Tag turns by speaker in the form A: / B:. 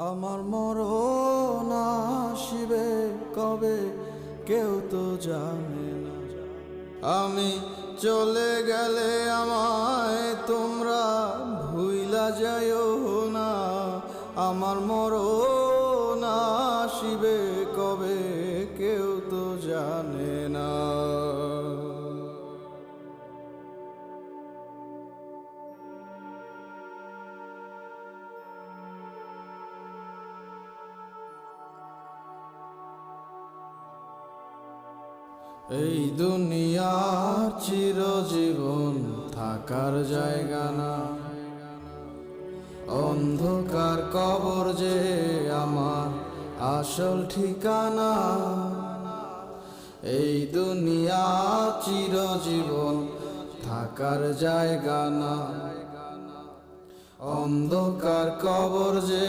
A: আমার মরণ আসিবে কবে কেউ তো জানে না। আমি চলে গেলে আমায় তোমরা ভুইলা যাইও না। আমার মরণ আসিবে কবে কেউ তো জানে না। এই দুনিয়ার চিরজীবন থাকার জায়গা না, অন্ধকার কবর যে আমার আসল ঠিকানা। এই দুনিয়া চিরজীবন থাকার জায়গা না, অন্ধকার কবর যে